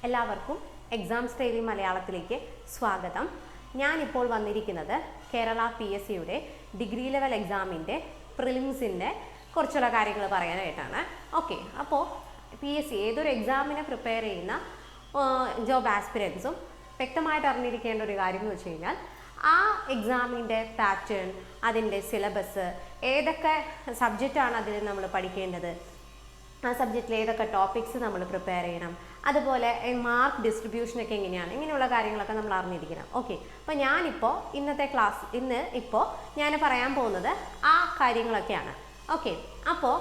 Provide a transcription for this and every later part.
എല്ലാവർക്കും exams daily മലയാളത്തിലേക്ക് സ്വാഗതം. ഞാനിപ്പോൾ വന്നിരിക്കുന്നത് കേരള PSCയുടെ ഡിഗ്രി ലെവൽ എക്സാമിൻ്റെ പ്രിലിംസിൻ്റെ കുറച്ചുള്ള കാര്യങ്ങൾ പറയാനായിട്ടാണ്. ഓക്കെ, അപ്പോൾ PSC ഏതൊരു എക്സാമിനെ പ്രിപ്പയർ ചെയ്യുന്ന ജോബ് ആസ്പിരൻസും വ്യക്തമായിട്ട് അറിഞ്ഞിരിക്കേണ്ട ഒരു കാര്യം എന്ന് വെച്ച് കഴിഞ്ഞാൽ ആ എക്സാമിൻ്റെ പാറ്റേൺ, അതിൻ്റെ സിലബസ്, ഏതൊക്കെ സബ്ജക്റ്റാണ് അതിൽ നമ്മൾ പഠിക്കേണ്ടത്, ആ സബ്ജക്റ്റിൽ ഏതൊക്കെ ടോപ്പിക്സ് നമ്മൾ പ്രിപ്പയർ ചെയ്യണം, അതുപോലെ മാർക്ക് ഡിസ്ട്രിബ്യൂഷനൊക്കെ എങ്ങനെയാണ്, ഇങ്ങനെയുള്ള കാര്യങ്ങളൊക്കെ നമ്മൾ അറിഞ്ഞിരിക്കണം. ഓക്കെ, അപ്പോൾ ഞാനിപ്പോൾ ഇന്നത്തെ ക്ലാസ് ഞാൻ പറയാൻ പോകുന്നത് ആ കാര്യങ്ങളൊക്കെയാണ്. ഓക്കെ, അപ്പോൾ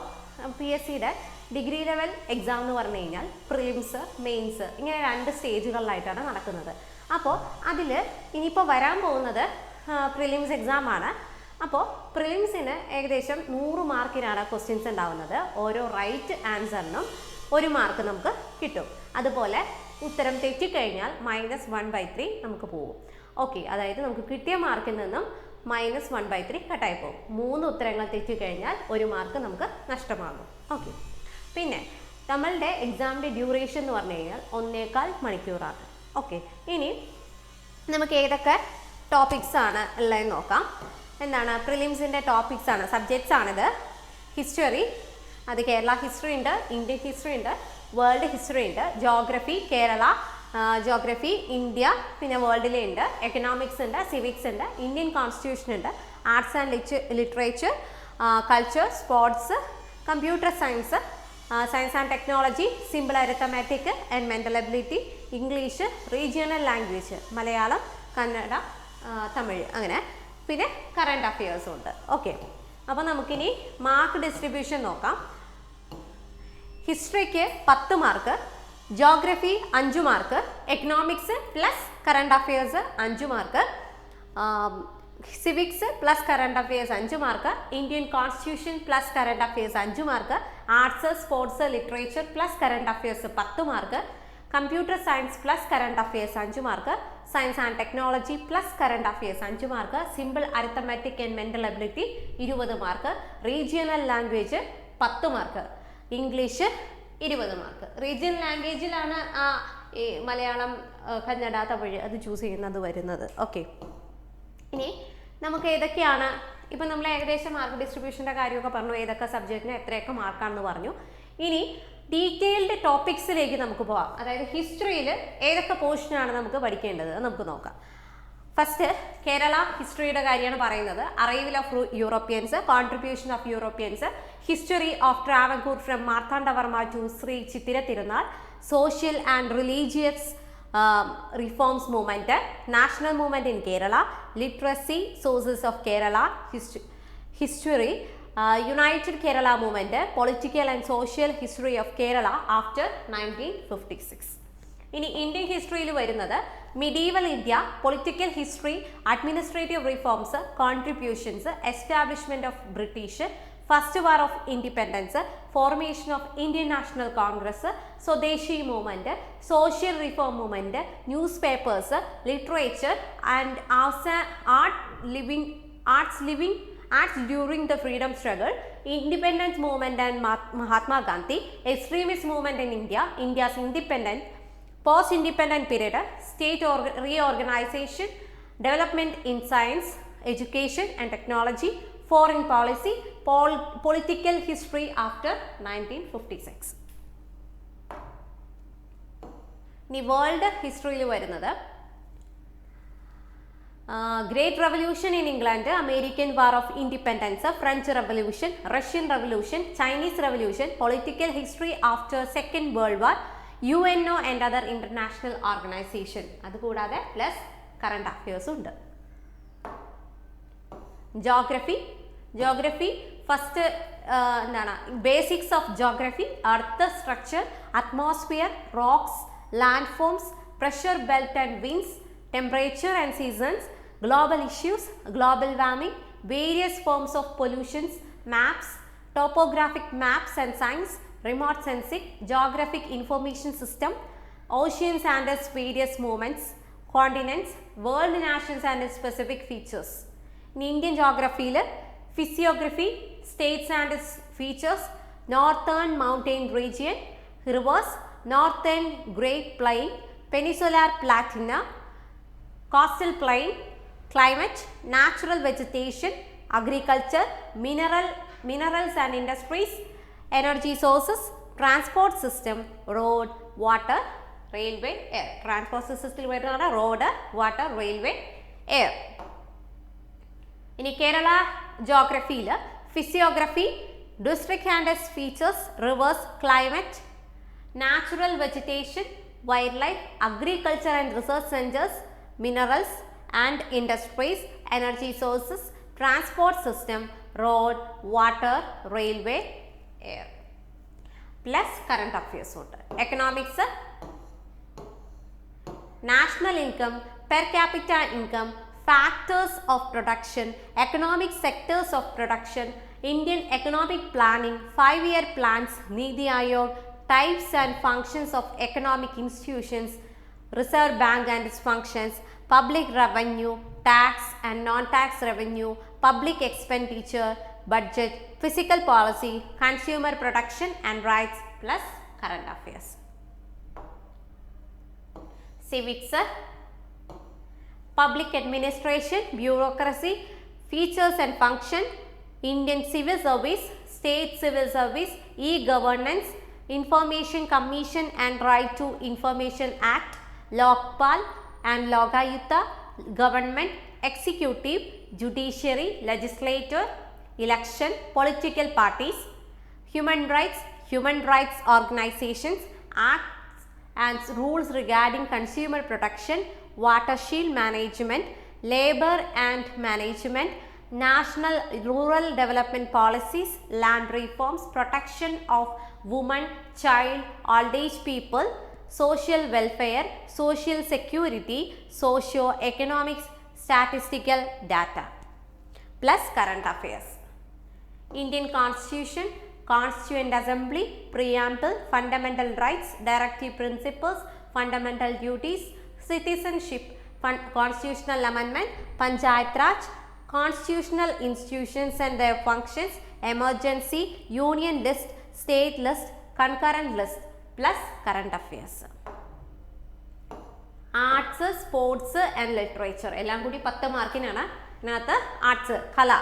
PSCയുടെ ഡിഗ്രി ലെവൽ എക്സാം എന്ന് പറഞ്ഞു കഴിഞ്ഞാൽ പ്രിലിംസ്, മെയിൻസ് ഇങ്ങനെ 2 സ്റ്റേജുകളിലായിട്ടാണ് നടക്കുന്നത്. അപ്പോൾ അതിൽ ഇനിയിപ്പോൾ വരാൻ പോകുന്നത് പ്രിലിംസ് എക്സാമാണ്. അപ്പോൾ പ്രിലിംസിന് ഏകദേശം 100 മാർക്കിനാണ് ക്വസ്റ്റ്യൻസ് ഉണ്ടാവുന്നത്. ഓരോ റൈറ്റ് ആൻസറിനും 1 മാർക്ക് നമുക്ക് കിട്ടും. അതുപോലെ ഉത്തരം തെറ്റിക്കഴിഞ്ഞാൽ -1/3 നമുക്ക് പോകും. ഓക്കെ, അതായത് നമുക്ക് കിട്ടിയ മാർക്കിൽ നിന്നും -1/3 കട്ടായി പോകും. 3 ഉത്തരങ്ങൾ തെറ്റിക്കഴിഞ്ഞാൽ 1 മാർക്ക് നമുക്ക് നഷ്ടമാകും. ഓക്കെ, പിന്നെ നമ്മളുടെ എക്സാമിൻ്റെ ഡ്യൂറേഷൻ എന്ന് പറഞ്ഞു കഴിഞ്ഞാൽ 1.25 മണിക്കൂറാണ്. ഓക്കെ, ഇനി നമുക്ക് ഏതൊക്കെ ടോപ്പിക്സ് ആണ് ഉള്ളതെന്ന് നോക്കാം. എന്താണ് പ്രിലിംസിൻ്റെ ടോപ്പിക്സ് ആണ്, സബ്ജക്ട്സ് ആണിത്. ഹിസ്റ്ററി, അത് കേരള ഹിസ്റ്ററി ഉണ്ട്, ഇന്ത്യൻ ഹിസ്റ്ററി ഉണ്ട്, വേൾഡ് ഹിസ്റ്ററി ഉണ്ട്, ജോഗ്രഫി കേരള, ജോഗ്രഫി ഇന്ത്യ, പിന്നെ വേൾഡിലെ ഉണ്ട്, എക്കണോമിക്സ് ഉണ്ട്, സിവിക്സ് ഉണ്ട്, ഇന്ത്യൻ കോൺസ്റ്റിറ്റ്യൂഷൻ ഉണ്ട്, arts and literature, culture, sports, computer science, science and technology, simple arithmetic and mental ability, English, regional language, Malayalam, Kannada, Tamil, അങ്ങനെ പിന്നെ കറണ്ട് അഫയേഴ്സും ഉണ്ട്. ഓക്കെ, അപ്പോൾ നമുക്കിനി മാർക്ക് ഡിസ്ട്രിബ്യൂഷൻ നോക്കാം. ഹിസ്റ്ററിക്ക് 10 mark, geography 5 mark, economics plus current affairs 5 mark, civics plus current affairs 5 mark, Indian constitution plus current affairs 5 mark, arts, sports, literature plus current affairs 10 mark, computer science plus current affairs 5 mark, science and technology plus current affairs 5 mark, simple arithmetic and mental ability 20 mark, regional language 10 mark, English 20 mark. റീജിയണൽ ലാംഗ്വേജിലാണ് ഈ മലയാളം, കന്നഡ, തമിഴ് അത് choose ചെയ്യുന്നത് വരുന്നത്. Okay, ഇനി നമുക്ക് ഏതൊക്കെയാണ്, ഇപ്പം നമ്മൾ ഏകദേശം മാർക്ക് ഡിസ്ട്രിബ്യൂഷൻ്റെ കാര്യമൊക്കെ പറഞ്ഞു, ഏതൊക്കെ സബ്ജക്റ്റിന് എത്രയൊക്കെ മാർക്കാണെന്ന് പറഞ്ഞു. ഇനി ഡീറ്റെയിൽഡ് ടോപ്പിക്സിലേക്ക് നമുക്ക് പോവാം. അതായത് ഹിസ്റ്ററിയിൽ ഏതൊക്കെ പോർഷനാണ് നമുക്ക് പഠിക്കേണ്ടത് നമുക്ക് നോക്കാം. ഫസ്റ്റ് കേരള ഹിസ്റ്ററിയുടെ കാര്യമാണ് പറയുന്നത്. Arrival of Europeans, contribution of Europeans, history of Travancore from Marthandavarma to Shri Chithira Thirunal, social and religious reforms movement, national movement in Kerala, literacy, sources of Kerala history, United Kerala movement, political and social history of Kerala after 1956. ഇനി Indian ഹിസ്റ്ററിയിൽ വരുന്നത് medieval India, political history, administrative reforms, contributions, establishment of British, first war of independence, formation of Indian national congress, swadeshi movement, social reform movement, newspapers, literature and Acts during the freedom struggle, independence movement and Mahatma Gandhi, extremist movement in India, India's independent, post-independent period, state reorganization, development in science, education and technology, foreign policy, political history after 1956. ഇനി world ഹിസ്റ്ററിയിൽ വരുന്നത് Great Revolution in England, American War of Independence, French Revolution, Russian Revolution, Chinese Revolution, Political History after Second World War, UNO and other international organization. അതുകൂടാതെ plus current അഫയേഴ്സും ഉണ്ട്. Geography first എന്താണ് basics of geography, earth structure, atmosphere, rocks, land forms, pressure belt and winds, temperature and seasons, global issues, global warming, various forms of pollutions, maps, topographic maps and signs, remote sensing, geographic information system, oceans and its various movements, continents, world nations and its specific features. In Indian geography, physiography, states and its features, northern mountain region, rivers, Northern Great Plain, Peninsular Platina, Coastal Plain, Climate, Natural Vegetation, Agriculture, Minerals and Industries, Energy Sources, Transport System, Road, Water, Railway, Air. Transport System road, water, railway, air. In Kerala geography, physiography, district and its features, rivers, climate, natural vegetation, wildlife, agriculture and research centers, minerals and industries, energy sources, transport system, road, water, railway, air. Plus current affairs. Economics, national income, per capita income, factors of production, economic sectors of production, Indian economic planning, 5-year plans, Niti Aayog, types and functions of economic institutions, Reserve Bank and its functions, public revenue, tax and non-tax revenue, public expenditure, budget, fiscal policy, consumer protection and rights, plus current affairs. Civics, public administration, bureaucracy, features and function, Indian civil service, state civil service, e-governance, Information Commission and Right to Information Act, Lokpal and Lokayuta, government, executive, judiciary, legislature, election, political parties, human rights organizations, acts and rules regarding consumer protection, watershed management, labor and management, national rural development policies, land reforms, protection of women, child, old age people, social welfare, social security, socio-economics, statistical data, plus current affairs. Indian Constitution, Constituent Assembly, Preamble, Fundamental Rights, Directive Principles, Fundamental Duties, Citizenship, Constitutional Amendment, Panchayat Raj, Constitutional Institutions and their functions, Emergency, Union List, State List, Concurrent List, plus current affairs. Arts, sports and literature. എല്ലാം കൂടി 10 മാർക്കിനാണ്. ഇതിനകത്ത് arts, കല.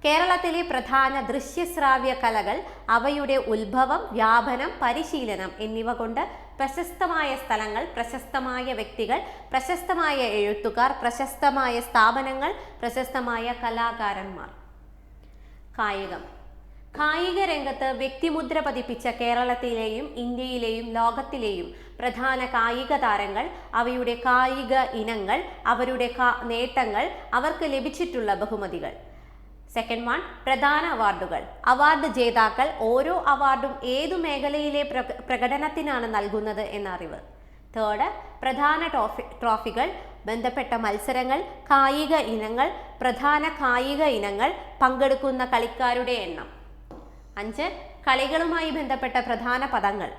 കേരളത്തിലെ പ്രധാന ദൃശ്യശ്രാവ്യ കലകൾ, അവയുടെ ഉത്ഭവം, വ്യാപനം, പരിശീലനം എന്നിവ കൊണ്ട് പ്രശസ്തമായ സ്ഥലങ്ങൾ, പ്രശസ്തമായ വ്യക്തികൾ, പ്രശസ്തമായ എഴുത്തുകാർ, പ്രശസ്തമായ സ്ഥാപനങ്ങൾ, പ്രശസ്തമായ കലാകാരന്മാർ. കായികം. കായിക രംഗത്ത് വ്യക്തിമുദ്ര പതിപ്പിച്ച കേരളത്തിലെയും ഇന്ത്യയിലെയും ലോകത്തിലെയും പ്രധാന കായിക താരങ്ങൾ, അവയുടെ കായിക ഇനങ്ങൾ, അവരുടെ നേട്ടങ്ങൾ, അവർക്ക് ലഭിച്ചിട്ടുള്ള ബഹുമതികൾ. സെക്കൻഡ് വൺ, പ്രധാന അവാർഡുകൾ. അവാർഡ് ജേതാക്കൾ, ഓരോ അവാർഡും ഏതു മേഖലയിലെ പ്രകടനത്തിനാണ് നൽകുന്നത് എന്ന അറിവ്. തേർഡ്, പ്രധാന ട്രോഫികൾ, ബന്ധപ്പെട്ട മത്സരങ്ങൾ, കായിക ഇനങ്ങൾ, പ്രധാന കായിക ഇനങ്ങൾ, പങ്കെടുക്കുന്ന കളിക്കാരുടെ എണ്ണം. 5, കളികളുമായി ബന്ധപ്പെട്ട പ്രധാന പദങ്ങൾ.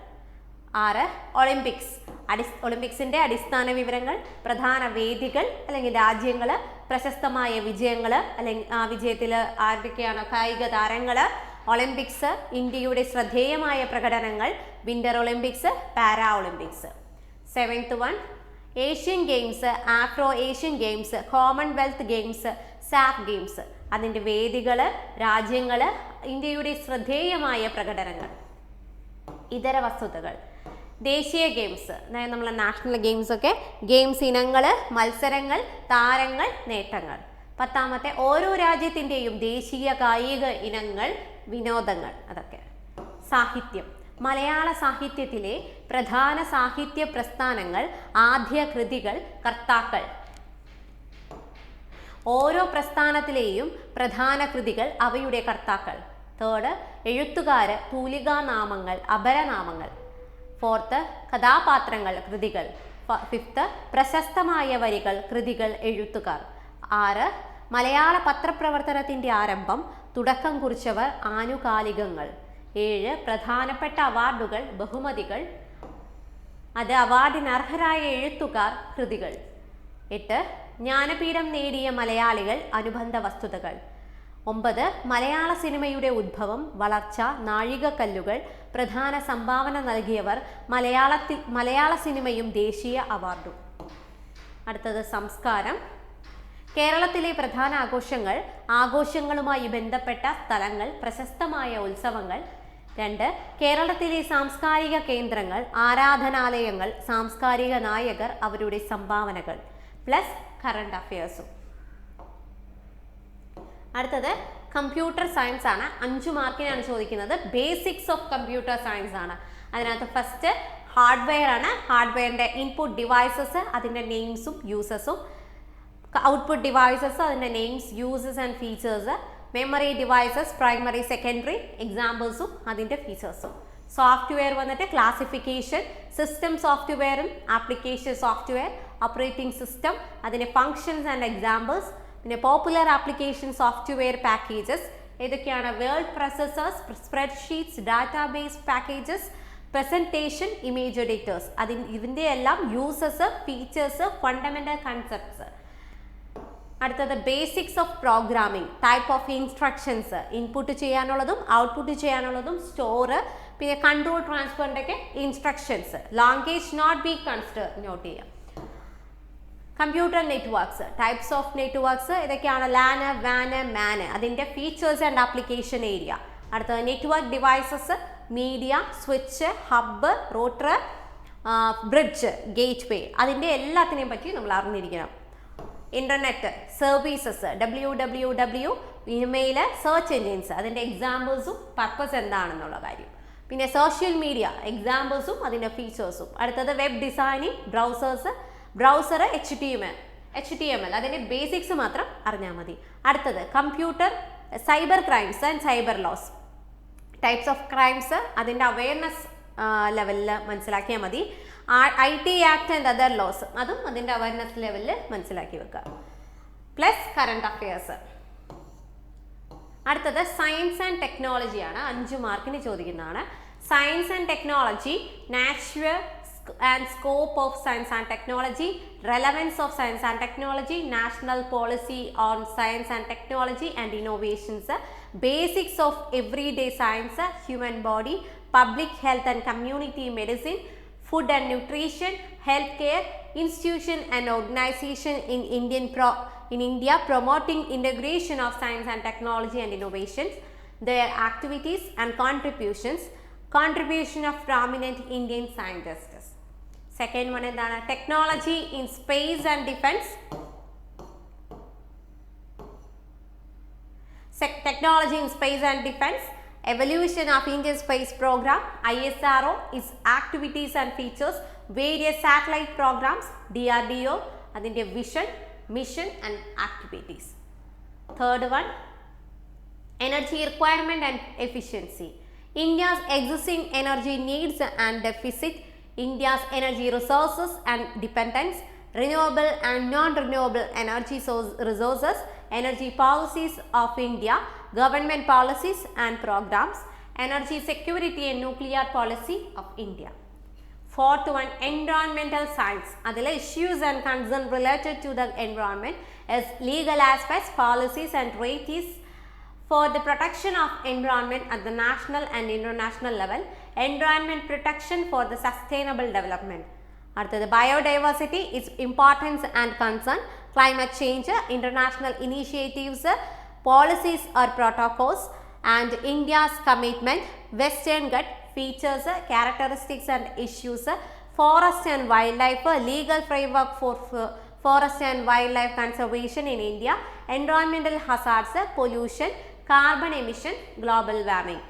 6, ഒളിമ്പിക്സ്. ഒളിമ്പിക്സിൻ്റെ അടിസ്ഥാന വിവരങ്ങൾ, പ്രധാന വേദികൾ അല്ലെങ്കിൽ രാജ്യങ്ങൾ, പ്രശസ്തമായ വിജയങ്ങൾ അല്ലെങ്കിൽ ആ വിജയത്തിൽ ആരൊക്കെയാണ് കായിക താരങ്ങൾ. ഒളിമ്പിക്സ്, ഇന്ത്യയുടെ ശ്രദ്ധേയമായ പ്രകടനങ്ങൾ, winter Olympics, para Olympics. 7th one, Asian Games, Afro Asian Games, Commonwealth Games, SAF Games. അതിൻ്റെ വേദികൾ, രാജ്യങ്ങൾ, ഇന്ത്യയുടെ ശ്രദ്ധേയമായ പ്രകടനങ്ങൾ. ഇതര വസ്തുതകൾ. ദേശീയ ഗെയിംസ്, അതായത് നമ്മളെ നാഷണൽ ഗെയിംസ് ഒക്കെ, ഗെയിംസ് ഇനങ്ങൾ, മത്സരങ്ങൾ, താരങ്ങൾ, നേട്ടങ്ങൾ. 10ാമത്തെ, ഓരോ രാജ്യത്തിൻ്റെയും ദേശീയ കായിക ഇനങ്ങൾ, വിനോദങ്ങൾ. അതൊക്കെ. സാഹിത്യം. മലയാള സാഹിത്യത്തിലെ പ്രധാന സാഹിത്യ പ്രസ്ഥാനങ്ങൾ, ആദ്യ കൃതികൾ, കർത്താക്കൾ. ഓരോ പ്രസ്ഥാനത്തിലെയും പ്രധാന കൃതികൾ, അവയുടെ കർത്താക്കൾ. 3rd, എഴുത്തുകാര്, തൂലികാനാമങ്ങൾ, അപരനാമങ്ങൾ. 4th, കഥാപാത്രങ്ങൾ, കൃതികൾ. 5th, പ്രശസ്തമായ വരികൾ, കൃതികൾ, എഴുത്തുകാർ. 6, മലയാള പത്രപ്രവർത്തനത്തിൻ്റെ ആരംഭം, തുടക്കം കുറിച്ചവർ, ആനുകാലികങ്ങൾ. 7, പ്രധാനപ്പെട്ട അവാർഡുകൾ, ബഹുമതികൾ, അത് അവാർഡിന് അർഹരായ എഴുത്തുകാർ, കൃതികൾ. 8, ജ്ഞാനപീഠം നേടിയ മലയാളികൾ, അനുബന്ധ വസ്തുതകൾ. 9. മലയാള സിനിമയുടെ ഉദ്ഭവം, വളർച്ച, നാഴികക്കല്ലുകൾ, പ്രധാന സംഭാവന നൽകിയവർ, മലയാള സിനിമയും ദേശീയ അവാർഡും. അടുത്തത് സംസ്കാരം. കേരളത്തിലെ പ്രധാന ആഘോഷങ്ങൾ, ആഘോഷങ്ങളുമായി ബന്ധപ്പെട്ട സ്ഥലങ്ങൾ, പ്രശസ്തമായ ഉത്സവങ്ങൾ. 2. കേരളത്തിലെ സാംസ്കാരിക കേന്ദ്രങ്ങൾ, ആരാധനാലയങ്ങൾ, സാംസ്കാരിക നായകർ, അവരുടെ സംഭാവനകൾ പ്ലസ് കറണ്ട് അഫയേഴ്സും. അടുത്തത് കമ്പ്യൂട്ടർ സയൻസ് ആണ്. 5 മാർക്കിനാണ് ചോദിക്കുന്നത്. ബേസിക്സ് ഓഫ് കമ്പ്യൂട്ടർ സയൻസ് ആണ്. അതിനകത്ത് ഫസ്റ്റ് ഹാർഡ്വെയർ ആണ്. ഹാർഡ്വെയറിൻ്റെ ഇൻപുട്ട് ഡിവൈസസ്, അതിൻ്റെ നെയിംസും യൂസസും. ഔട്ട്പുട്ട് ഡിവൈസസ്, അതിൻ്റെ names, uses and features. Memory devices, primary, secondary, എക്സാമ്പിൾസും അതിൻ്റെ ഫീച്ചേഴ്സും. സോഫ്റ്റ്വെയർ വന്നിട്ട് ക്ലാസിഫിക്കേഷൻ, സിസ്റ്റം സോഫ്റ്റ്വെയറും ആപ്ലിക്കേഷൻ സോഫ്റ്റ്വെയർ, ഓപ്പറേറ്റിംഗ് സിസ്റ്റം, അതിൻ്റെ ഫങ്ഷൻസ് ആൻഡ് എക്സാമ്പിൾസ്. പിന്നെ പോപ്പുലർ ആപ്ലിക്കേഷൻ സോഫ്റ്റ്വെയർ പാക്കേജസ് ഏതൊക്കെയാണ്? Word processors, spreadsheets, database packages, presentation, image editors. ഇതിൻ്റെ എല്ലാം യൂസസ്, ഫീച്ചേഴ്സ്, ഫണ്ടമെൻ്റൽ കൺസെപ്റ്റ്സ്. അടുത്തത് basics of programming, type of instructions, input ചെയ്യാനുള്ളതും output ചെയ്യാനുള്ളതും, store, പിന്നെ control ട്രാൻസ്ഫറിൻ്റെ ഒക്കെ instructions. Language not be consider, note ചെയ്യാം. Computer networks, types of networks ഇതൊക്കെയാണ്? ലാന്, വാന്, മാന്, അതിൻ്റെ ഫീച്ചേഴ്സ് ആൻഡ് ആപ്ലിക്കേഷൻ ഏരിയ. അടുത്തത് network devices, media, switch, hub, router, bridge, gateway, അതിൻ്റെ എല്ലാത്തിനെയും പറ്റി നമ്മൾ അറിഞ്ഞിരിക്കണം. Internet services, www, email, search engines, അതിൻ്റെ എക്സാമ്പിൾസും പർപ്പസ് എന്താണെന്നുള്ള കാര്യം. പിന്നെ സോഷ്യൽ മീഡിയ, എക്സാമ്പിൾസും അതിൻ്റെ ഫീച്ചേഴ്സും. അടുത്തത് വെബ് ഡിസൈനിങ്, ബ്രൗസർ, HTML, അതിൻ്റെ ബേസിക്സ് മാത്രം അറിഞ്ഞാൽ മതി. അടുത്തത് computer, cyber crimes and cyber laws, types of crimes, അതിൻ്റെ അവയർനെസ് ലെവലിൽ മനസ്സിലാക്കിയാൽ മതി. IT act and other laws, അതും അതിൻ്റെ അവയർനെസ് ലെവലിൽ മനസ്സിലാക്കി വെക്കുക. Plus current affairs. അടുത്തത് സയൻസ് ആൻഡ് ടെക്നോളജിയാണ്. 5 മാർക്കിന് ചോദിക്കുന്നതാണ്. Science and technology, natural and scope of science and technology, relevance of science and technology, national policy on science and technology and innovations, basics of everyday science, human body, public health and community medicine, food and nutrition, healthcare, institution and organization in India promoting integration of science and technology and innovations, their activities and contribution of prominent Indian scientists. Second one is technology in space and defense. Technology in space and defense, evolution of Indian space program, ISRO, its activities and features, various satellite programs, DRDO, adinte vision, mission and activities. Third one, energy requirement and efficiency, India's existing energy needs and deficit, India's energy resources and dependence, renewable and non-renewable energy resources, energy policies of India, government policies and programs, energy security and nuclear policy of India. Fourth one, environmental science, adile issues and concerns related to the environment as legal aspects, policies and treaties for the protection of environment at the national and international level, environment protection for the sustainable development. அடுத்தது biodiversity, its importance and concern, climate change, international initiatives, policies or protocols, and India's commitment, Western Ghats, features, characteristics and issues, forest and wildlife, legal framework for forest and wildlife conservation in India, environmental hazards, pollution, carbon emission, global warming.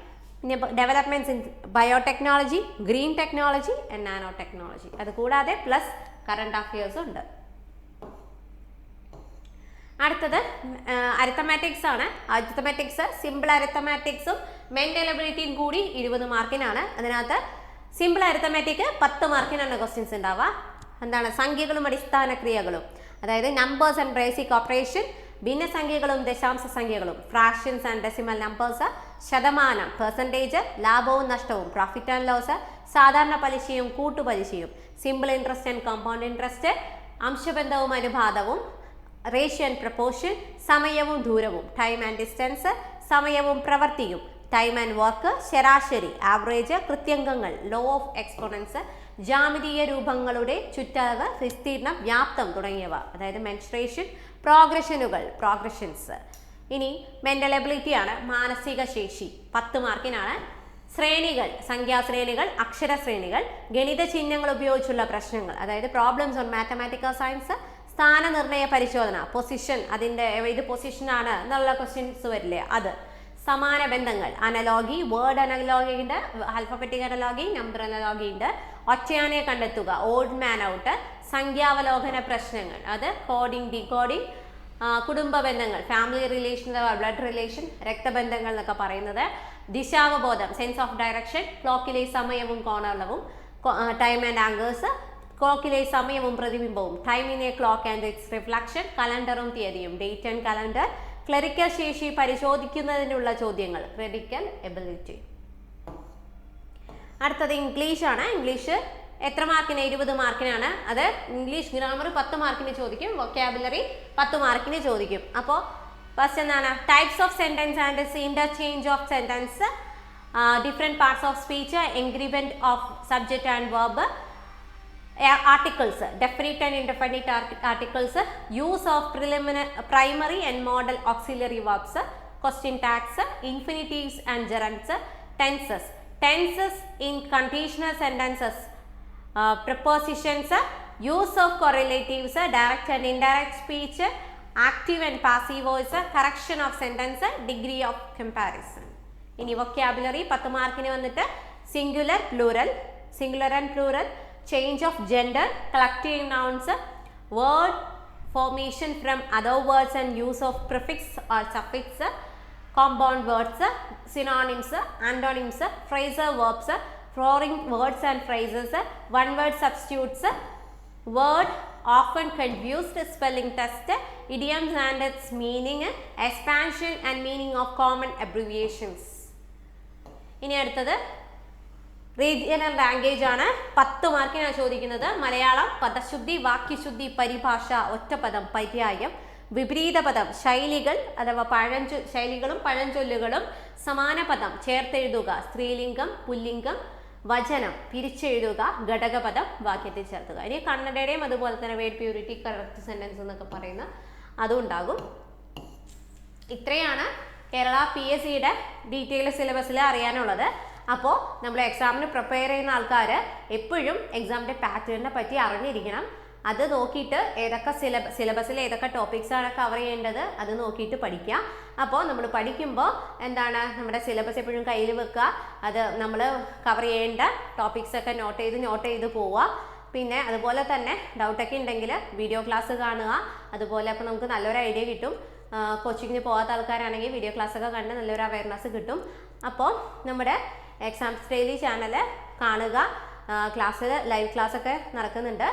Developments in biotechnology, green technology and nanotechnology. അത് കൂടാതെ plus current affairs ഉണ്ട്. അടുത്തത് arithmetics ആണ്. Arithmetics, simple അരിത്തമാറ്റിക്സും mental എബിലിറ്റിയും കൂടി 20 മാർക്കിനാണ്. അതിനകത്ത് simple arithmetic 10 മാർക്കിനാണ് questions ഉണ്ടാവുക. എന്താണ്? സംഖ്യകളും അടിസ്ഥാന ക്രിയകളും, അതായത് നമ്പേഴ്സ് ആൻഡ് ബേസിക് ഓപ്പറേഷൻ, ഭിന്നസംഖ്യകളും ദശാംശ സംഖ്യകളും, ഫ്രാക്ഷൻസ് ആൻഡ് ഡെസിമൽ നമ്പേഴ്സ്, ശതമാനം പെർസെൻറ്റേജ്, ലാഭവും നഷ്ടവും പ്രോഫിറ്റ് ആൻഡ് ലോസ്, സാധാരണ പലിശയും കൂട്ടുപലിശയും, simple interest and compound interest, അംശബന്ധവും അനുപാതവും, റേഷ്യോ ആൻഡ് പ്രപ്പോർഷൻ, സമയവും ദൂരവും, ടൈം ആൻഡ് ഡിസ്റ്റൻസ്, സമയവും പ്രവൃത്തിയും, ടൈം ആൻഡ് വർക്ക്, ശരാശരി ആവറേജ്, കൃത്യംഗങ്ങൾ, ലോ ഓഫ് എക്സ്പോണൻസ്, ജാമിതീയ രൂപങ്ങളുടെ ചുറ്റളവ്, വിസ്തീർണം, വ്യാപ്തം തുടങ്ങിയവ, അതായത് മെൻസ്ട്രേഷൻ, പ്രോഗ്രഷനുകൾ, പ്രോഗ്രഷൻസ്. ഇനി മെന്റൽ എബിലിറ്റി ആണ്, മാനസിക ശേഷി, 10 മാർക്കിനാണ്. ശ്രേണികൾ, സംഖ്യാശ്രേണികൾ, അക്ഷരശ്രേണികൾ, ഗണിത ചിഹ്നങ്ങൾ ഉപയോഗിച്ചുള്ള പ്രശ്നങ്ങൾ, അതായത് പ്രോബ്ലംസ് ഓൺ മാത്തമാറ്റിക്കൽ സയൻസ്, സ്ഥാനനിർണയ പരിശോധന, പൊസിഷൻ, അതിൻ്റെ ഇത് പൊസിഷനാണ് എന്നുള്ള ക്വസ്റ്റ്യൻസ് വരില്ലേ അത്, സമാന ബന്ധങ്ങൾ, അനലോഗി, വേർഡ് അനലോഗി ഉണ്ട്, ആൽഫബറ്റിക് അനലോഗി, നമ്പർ അനലോഗി ഉണ്ട്, ഒറ്റയാനെ കണ്ടെത്തുക, ഓഡ് മാൻ ഔട്ട്, സംഖ്യാവലോകന പ്രശ്നങ്ങൾ, അത് കോഡിംഗ്, ഡീകോഡിംഗ്, കുടുംബ ബന്ധങ്ങൾ, ഫാമിലി റിലേഷൻ, ബ്ലഡ് റിലേഷൻ, രക്തബന്ധങ്ങൾ എന്നൊക്കെ പറയുന്നത്, ദിശാവബോധം, സെൻസ് ഓഫ് ഡയറക്ഷൻ, ക്ലോക്കിലെ സമയവും കോണളവും, ടൈം ആൻഡ് ആംഗേഴ്സ്, ക്ലോക്കിലെ സമയവും പ്രതിബിംബവും, time in a clock and its reflection, കലണ്ടറും തീയതിയും, ഡേറ്റ് ആൻഡ് കലണ്ടർ, ക്ലറിക്കൽ ശേഷി പരിശോധിക്കുന്നതിനുള്ള ചോദ്യങ്ങൾ, ക്രിട്ടിക്കൽ എബിലിറ്റി. അടുത്തത് ഇംഗ്ലീഷ് ആണ്. ഇംഗ്ലീഷ് എത്ര മാർക്കിന്? 20 മാർക്കിനാണ്. അത് ഇംഗ്ലീഷ് ഗ്രാമർ 10 മാർക്കിന് ചോദിക്കും, വൊക്കാബുലറി 10 മാർക്കിന് ചോദിക്കും. അപ്പോൾ ഫസ്റ്റ് എന്താണ്? Types of sentence and interchange of sentence, different parts of speech, agreement of subject and verb, articles, definite and indefinite articles, use of primary and modal auxiliary verbs, question tags, infinitives and gerunds, tenses in conditional sentences, prepositions, use of correlatives, direct and indirect speech, active and passive voice, correction of sentence, degree of comparison. ഇനി vocabulary 10 മാർക്കിന് വന്നിട്ട് singular, plural, singular and plural, change of gender, collective nouns, word formation from other words and use of prefix or suffix, compound words, synonyms, antonyms, phrasal verbs, foreign words and phrases, one word substitutes, word often confused, spelling test, idioms and its meaning, expansion and meaning of common abbreviations. ഇനി അടുത്തത് regional language ആണ്. 10 മാർക്കിനാണ് ചോദിക്കുന്നത്. മലയാളം, പദശുദ്ധി, വാക്യശുദ്ധി, പരിഭാഷ, ഒറ്റപ്പദം, പര്യായം, വിപരീത പദം, ശൈലികൾ അഥവാ ശൈലികളും പഴഞ്ചൊല്ലുകളും, സമാന പദം, ചേർത്തെഴുതുക, സ്ത്രീലിംഗം, പുല്ലിംഗം, വചനം, പിരിച്ചെഴുതുക, ഘടകപദം, വാക്യത്തിൽ ചേർത്തുക. ഇനി കന്നഡയുടെയും അതുപോലെ തന്നെ വേർഡ് പ്യൂരിറ്റി, കറക്റ്റ് സെന്റൻസ് എന്നൊക്കെ പറയുന്ന അതും ഉണ്ടാകും. ഇത്രയാണ് കേരള PSCയുടെ ഡീറ്റെയിൽ സിലബസിൽ അറിയാനുള്ളത്. അപ്പോൾ നമ്മൾ എക്സാമിന് പ്രിപ്പയർ ചെയ്യുന്ന ആൾക്കാർ എപ്പോഴും എക്സാമിൻ്റെ പാറ്റേണിനെ പറ്റി അറിഞ്ഞിരിക്കണം. അത് നോക്കിയിട്ട് ഏതൊക്കെ സിലബസിൽ ഏതൊക്കെ ടോപ്പിക്സാണ് കവർ ചെയ്യേണ്ടത് അത് നോക്കിയിട്ട് പഠിക്കുക. അപ്പോൾ നമ്മൾ പഠിക്കുമ്പോൾ എന്താണ്, നമ്മുടെ സിലബസ് എപ്പോഴും കയ്യിൽ വെക്കുക. അത് നമ്മൾ കവർ ചെയ്യേണ്ട ടോപ്പിക്സൊക്കെ നോട്ട് ചെയ്ത് പോവുക. പിന്നെ അതുപോലെ തന്നെ ഡൗട്ടൊക്കെ ഉണ്ടെങ്കിൽ വീഡിയോ ക്ലാസ് കാണുക. അതുപോലെ അപ്പോൾ നമുക്ക് നല്ലൊരു ഐഡിയ കിട്ടും. കോച്ചിങ്ങിന് പോകാത്ത ആൾക്കാരാണെങ്കിൽ വീഡിയോ ക്ലാസ്സൊക്കെ കണ്ട് നല്ലൊരു അവയർനെസ് കിട്ടും. അപ്പോൾ നമ്മുടെ എക്സാംസ് ഡെയിലി ചാനൽ കാണുക. ക്ലാസ്സിൽ ലൈവ് ക്ലാസ്സൊക്കെ നടക്കുന്നുണ്ട്.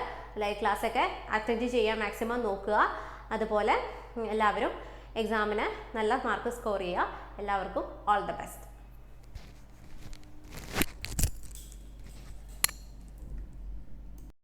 ലൈവ് ക്ലാസ്സൊക്കെ അറ്റൻഡ് ചെയ്യാൻ മാക്സിമം നോക്കുക. അതുപോലെ എല്ലാവരും എക്സാമിന് നല്ല മാർക്ക് സ്കോർ ചെയ്യുക. എല്ലാവർക്കും ഓൾ ദ ബെസ്റ്റ്.